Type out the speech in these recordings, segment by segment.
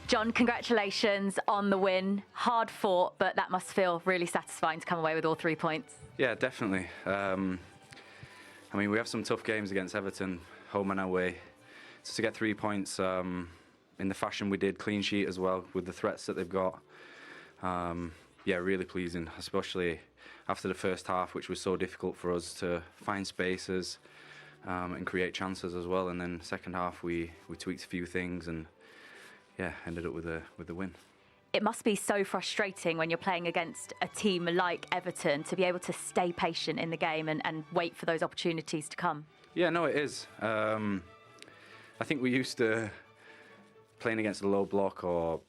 John, congratulations on the win. Hard fought, but that must feel really satisfying to come away with all 3 points. Yeah, definitely. I mean, we have some tough games against Everton, home and away. So to get 3 points in the fashion we did, clean sheet as well, with the threats that they've got. Yeah, really pleasing, especially after the first half, which was so difficult for us to find spaces and create chances as well. And then second half, we tweaked a few things and yeah, ended up with the win. It must be so frustrating when you're playing against a team like Everton to be able to stay patient in the game and wait for those opportunities to come. Yeah, no, it is. I think we used to playing against a low block or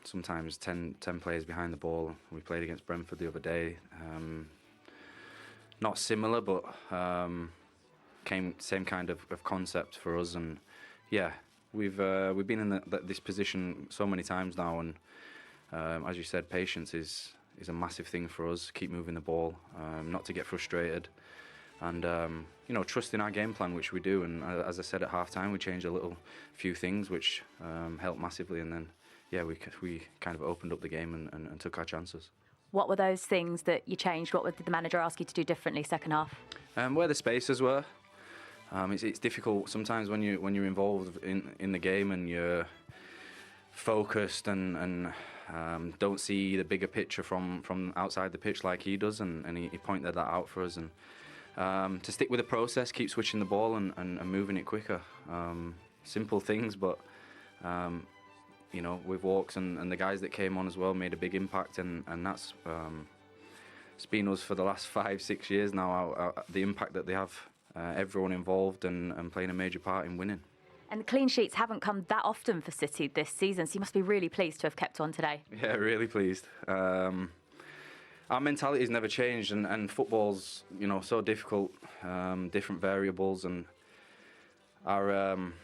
sometimes 10 players behind the ball. We played against Brentford the other day. Not similar, but same kind of concept for us. And yeah, we've been in this position so many times now, and as you said, patience is a massive thing for us. Keep moving the ball, not to get frustrated, and you know, trust in our game plan, which we do. And as I said at half time, we changed a few things which helped massively, and then yeah, we kind of opened up the game and took our chances. What were those things that you changed? What did the manager ask you to do differently second half? Where the spaces were. It's difficult sometimes when you're involved in the game and you're focused and don't see the bigger picture from outside the pitch like he does, and he pointed that out for us. And to stick with the process, keep switching the ball and moving it quicker. Simple things, but you know, with walks and the guys that came on as well made a big impact, and that's it's been us for the last 5-6 years now. The impact that they have. Everyone involved and playing a major part in winning. And the clean sheets haven't come that often for City this season, so you must be really pleased to have kept one today. Yeah, really pleased. Our mentality has never changed, and football's, you know, so difficult, different variables, and our,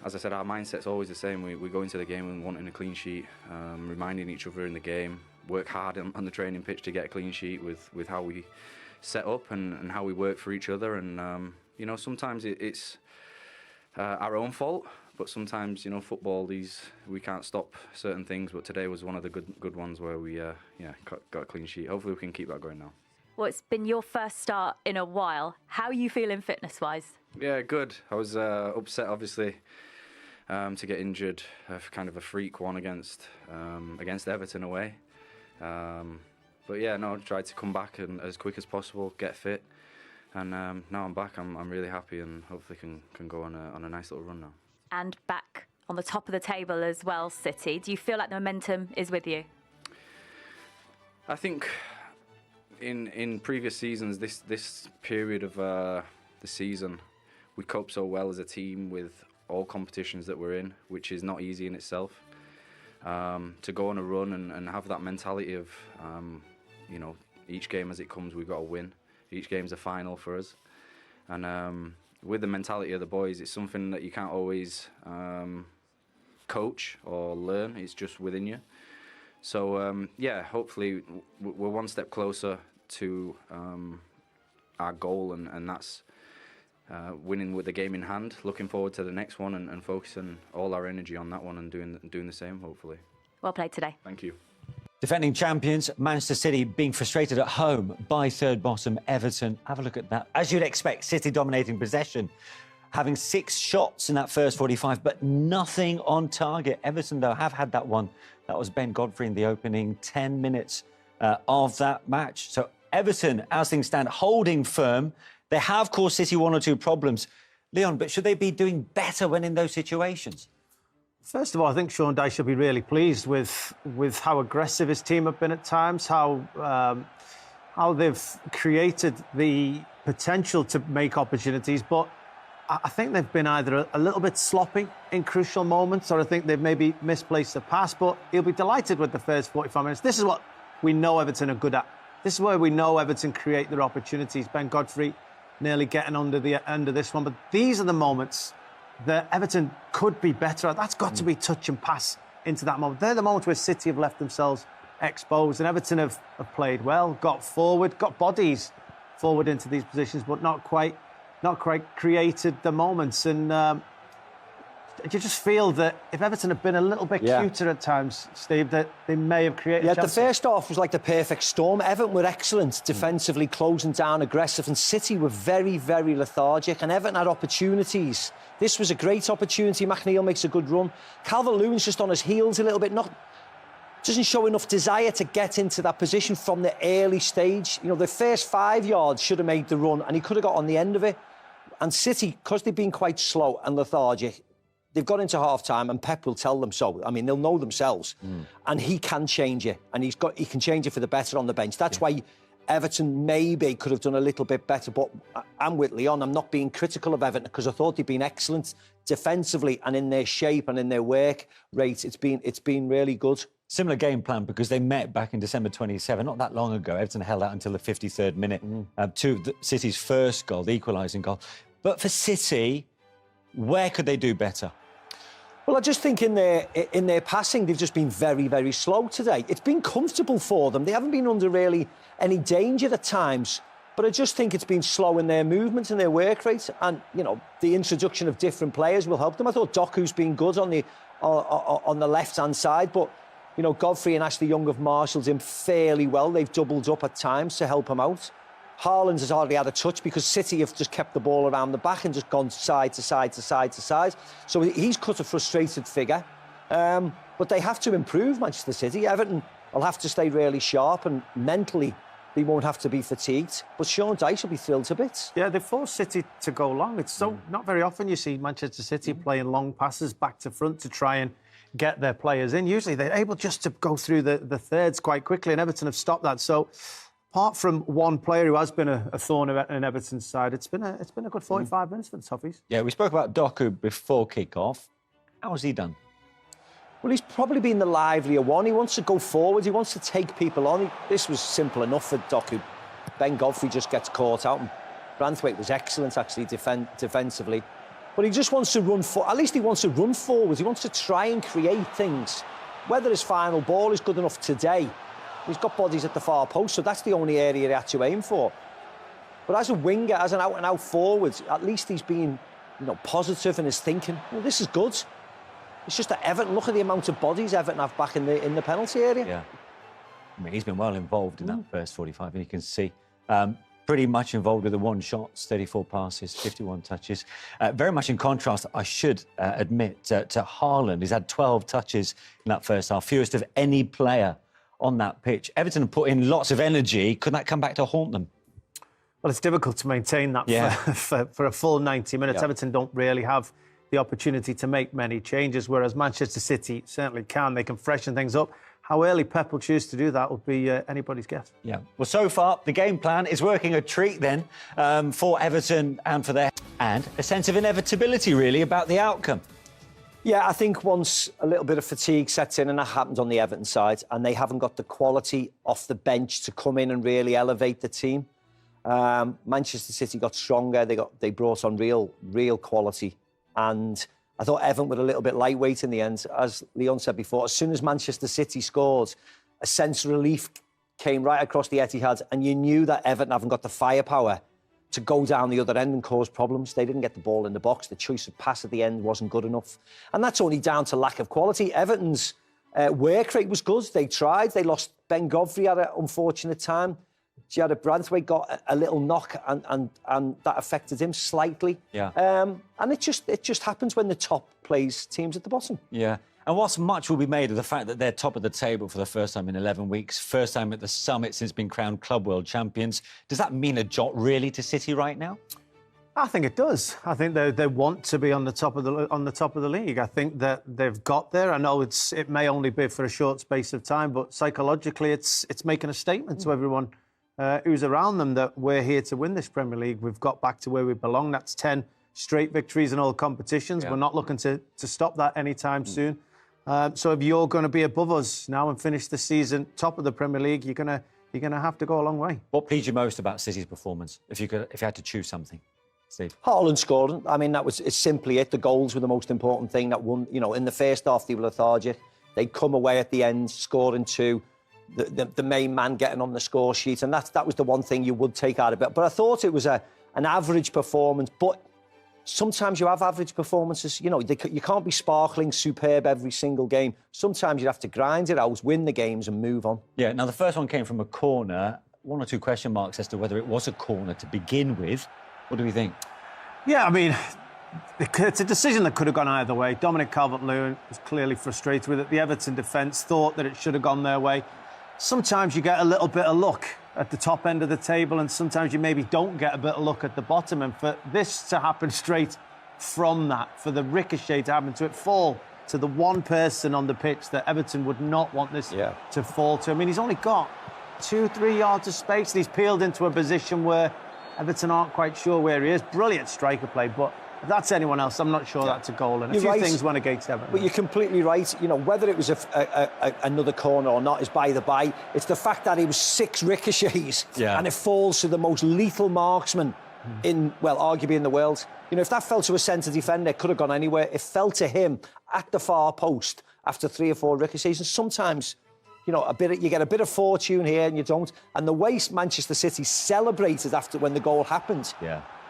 as I said, our mindset's always the same. We go into the game and wanting a clean sheet, reminding each other in the game, work hard on the training pitch to get a clean sheet with how we set up and how we work for each other. And you know, sometimes it's our own fault, but sometimes, you know, football, we can't stop certain things. But today was one of the good ones where we got a clean sheet. Hopefully we can keep that going now. Well, it's been your first start in a while. How are you feeling fitness-wise? Yeah, good. I was upset, obviously, to get injured, kind of a freak one against Everton away. But yeah, no, I tried to come back and as quick as possible, get fit. And now I'm back. I'm really happy, and hopefully can go on a nice little run now. And back on the top of the table as well, City. Do you feel like the momentum is with you? I think in previous seasons, this period of the season, we cope so well as a team with all competitions that we're in, which is not easy in itself. To go on a run and have that mentality of, you know, each game as it comes, we've got to win. Each game's a final for us, and with the mentality of the boys, it's something that you can't always coach or learn. It's just within you. So yeah, hopefully we're one step closer to our goal, and that's winning with the game in hand. Looking forward to the next one and focusing all our energy on that one and doing the same, hopefully. Well played today. Thank you. Defending champions, Manchester City being frustrated at home by third bottom Everton. Have a look at that. As you'd expect, City dominating possession, having 6 shots in that first 45, but nothing on target. Everton, though, have had that one. That was Ben Godfrey in the opening 10 minutes of that match. So Everton, as things stand, holding firm. They have caused City 1 or 2 problems. Leon, but should they be doing better when in those situations? First of all, I think Sean Dyche should be really pleased with how aggressive his team have been at times, how they've created the potential to make opportunities. But I think they've been either a little bit sloppy in crucial moments, or I think they've maybe misplaced the pass. But he'll be delighted with the first 45 minutes. This is what we know Everton are good at. This is where we know Everton create their opportunities. Ben Godfrey nearly getting under the end of this one. But these are the moments that Everton could be better at. That's got to be touch and pass into that moment. They're the moments where City have left themselves exposed, and Everton have played well, got forward, got bodies forward into these positions, but not quite created the moments. And you just feel that if Everton had been a little bit cuter at times, Steve, that they may have created chances. The first half was like the perfect storm. Everton were excellent defensively, closing down, aggressive, and City were very, very lethargic, and Everton had opportunities. This was a great opportunity. McNeil makes a good run. Calvert-Lewin's just on his heels a little bit, doesn't show enough desire to get into that position from the early stage. You know, the first 5 yards should have made the run, and he could have got on the end of it. And City, because they've been quite slow and lethargic, they've got into half-time, and Pep will tell them so. I mean, they'll know themselves. And he can change it, and he can change it for the better on the bench. That's why Everton maybe could have done a little bit better, but I'm with Leon. I'm not being critical of Everton because I thought they'd been excellent defensively and in their shape and in their work rate. It's been really good. Similar game plan because they met back in December 27, not that long ago. Everton held out until the 53rd minute to City's first goal, the equalising goal. But for City, where could they do better? Well, I just think in their passing, they've just been very, very slow today. It's been comfortable for them. They haven't been under really any danger at times. But I just think it's been slow in their movements and their work rate. And, you know, the introduction of different players will help them. I thought Doku's been good on the left-hand side. But, you know, Godfrey and Ashley Young have marshalled him fairly well. They've doubled up at times to help him out. Haaland has hardly had a touch because City have just kept the ball around the back and just gone side to side to side to side. So he's cut a frustrated figure. But they have to improve, Manchester City. Everton will have to stay really sharp, and mentally they won't have to be fatigued. But Sean Dyche will be thrilled to bits. Yeah, they forced City to go long. It's so not very often you see Manchester City playing long passes back to front to try and get their players in. Usually they're able just to go through the thirds quite quickly, and Everton have stopped that. So apart from one player who has been a thorn in Everton's side, it's been a good 45 minutes for the Toffees. Yeah, we spoke about Doku before kick-off. How has he done? Well, he's probably been the livelier one. He wants to go forward. He wants to take people on. This was simple enough for Doku. Ben Godfrey just gets caught out. And Branthwaite was excellent, actually, defensively. But he just wants to run at least he wants to run forwards. He wants to try and create things. Whether his final ball is good enough today, he's got bodies at the far post, so that's the only area he had to aim for. But as a winger, as an out-and-out forward, at least he's been, you know, positive in his thinking. Well, this is good. It's just that Everton, look at the amount of bodies Everton have back in the penalty area. Yeah. I mean, he's been well involved in that first 45, and you can see pretty much involved with the one shots, 34 passes, 51 touches. Very much in contrast, I should admit, to Haaland. He's had 12 touches in that first half, fewest of any player on that pitch. Everton have put in lots of energy. Could that come back to haunt them? Well, it's difficult to maintain that for a full 90 minutes. Yeah. Everton don't really have the opportunity to make many changes, whereas Manchester City certainly can. They can freshen things up. How early Pep will choose to do that will be anybody's guess. Yeah. Well, so far, the game plan is working a treat then for Everton and for their... And a sense of inevitability, really, about the outcome. Yeah, I think once a little bit of fatigue sets in, and that happens on the Everton side, and they haven't got the quality off the bench to come in and really elevate the team. Manchester City got stronger. They brought on real quality. And I thought Everton were a little bit lightweight in the end. As Leon said before, as soon as Manchester City scored, a sense of relief came right across the Etihad, and you knew that Everton haven't got the firepower to go down the other end and cause problems. They didn't get the ball in the box. The choice of pass at the end wasn't good enough. And that's only down to lack of quality. Everton's work rate was good. They tried. They lost Ben Godfrey at an unfortunate time. Jared Branthwaite got a little knock, and that affected him slightly. Yeah. And it just happens when the top plays teams at the bottom. Yeah. And whilst much will be made of the fact that they're top of the table for the first time in 11 weeks, first time at the summit since being crowned Club World Champions, does that mean a jot really to City right now? I think it does. I think they want to be on the top of the league. I think that they've got there. I know it may only be for a short space of time, but psychologically, it's making a statement to everyone who's around them that we're here to win this Premier League. We've got back to where we belong. That's 10 straight victories in all competitions. Yeah. We're not looking to stop that anytime soon. So if you're going to be above us now and finish the season top of the Premier League, you're going to have to go a long way. What pleased you most about City's performance, if you had to choose something, Steve? Haaland scoring. I mean, it's simply it. The goals were the most important thing that won. You know, in the first half, they were lethargic. They'd come away at the end, scoring two. The main man getting on the score sheet, and that was the one thing you would take out of it. But I thought it was an average performance, but Sometimes you have average performances. You know, you can't be sparkling, superb every single game. Sometimes you have to grind it out, win the games and move on. Yeah, now the first one came from a corner. 1 or 2 question marks as to whether it was a corner to begin with. What do we think? Yeah, I mean, it's a decision that could have gone either way. Dominic Calvert-Lewin was clearly frustrated with it. The Everton defence thought that it should have gone their way. Sometimes you get a little bit of luck at the top end of the table, and sometimes you maybe don't get a bit of luck at the bottom. And for this to happen straight from that, for the ricochet to happen, to it fall to the one person on the pitch that Everton would not want this to fall to. I mean, he's only got 2-3 yards of space, and he's peeled into a position where Everton aren't quite sure where he is. Brilliant striker play, but if that's anyone else, I'm not sure that's a goal. And a few things went against Everton. But you're completely right. You know, whether it was another corner or not is by the by. It's the fact that he was 6 ricochets and it falls to the most lethal marksman in, well, arguably in the world. You know, if that fell to a centre defender, it could have gone anywhere. It fell to him at the far post after 3 or 4 ricochets. And sometimes, you know, you get a bit of fortune here and you don't. And the way Manchester City celebrated after when the goal happened,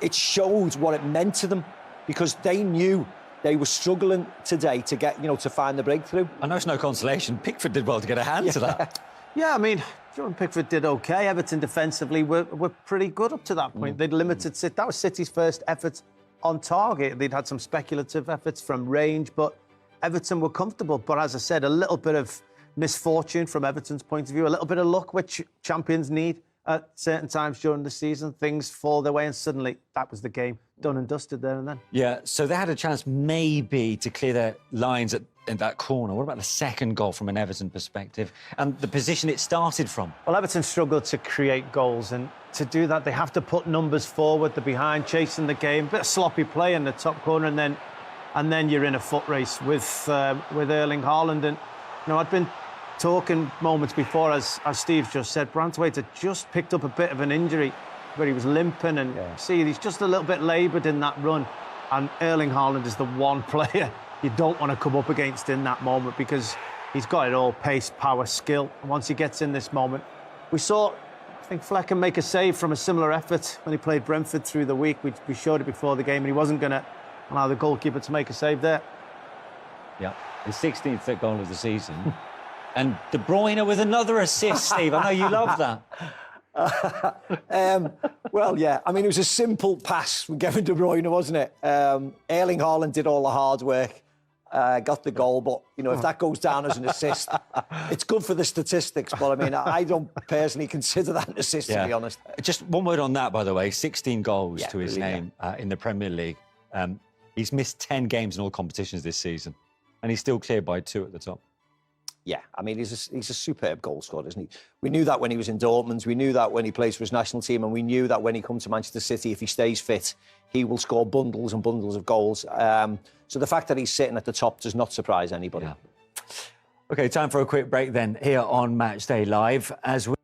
it showed what it meant to them, because they knew they were struggling today to get, you know, to find the breakthrough. I know it's no consolation. Pickford did well to get a hand to that. Yeah, I mean, Jordan Pickford did OK. Everton defensively were pretty good up to that point. They'd limited City. That was City's first effort on target. They'd had some speculative efforts from range, but Everton were comfortable. But as I said, a little bit of misfortune from Everton's point of view, a little bit of luck, which champions need at certain times during the season. Things fall their way, and suddenly that was the game done and dusted there and then. Yeah, so they had a chance maybe to clear their lines in that corner. What about the second goal from an Everton perspective and the position it started from? Well, Everton struggled to create goals, and to do that they have to put numbers forward. They're behind, chasing the game, a bit of sloppy play in the top corner, and then you're in a foot race with Erling Haaland. And you know, I'd been talking moments before, as Steve just said, Brantwaite had just picked up a bit of an injury where he was limping, and see, he's just a little bit laboured in that run. And Erling Haaland is the one player you don't want to come up against in that moment, because he's got it all: pace, power, skill. And once he gets in this moment, we saw, I think, Flecken make a save from a similar effort when he played Brentford through the week. We showed it before the game, and he wasn't going to allow the goalkeeper to make a save there. Yeah, his 16th goal of the season. And De Bruyne with another assist, Steve. I know you love that. Well, yeah. I mean, it was a simple pass from Kevin De Bruyne, wasn't it? Erling Haaland did all the hard work, got the goal. But, you know, if that goes down as an assist, it's good for the statistics. But, I mean, I don't personally consider that an assist, to be honest. Just one word on that, by the way. 16 goals to his name in the Premier League. He's missed 10 games in all competitions this season, and he's still cleared by 2 at the top. Yeah, I mean, he's a superb goal scorer, isn't he? We knew that when he was in Dortmund, we knew that when he plays for his national team, and we knew that when he comes to Manchester City, if he stays fit, he will score bundles and bundles of goals. So the fact that he's sitting at the top does not surprise anybody. OK, time for a quick break then here on Matchday Live as we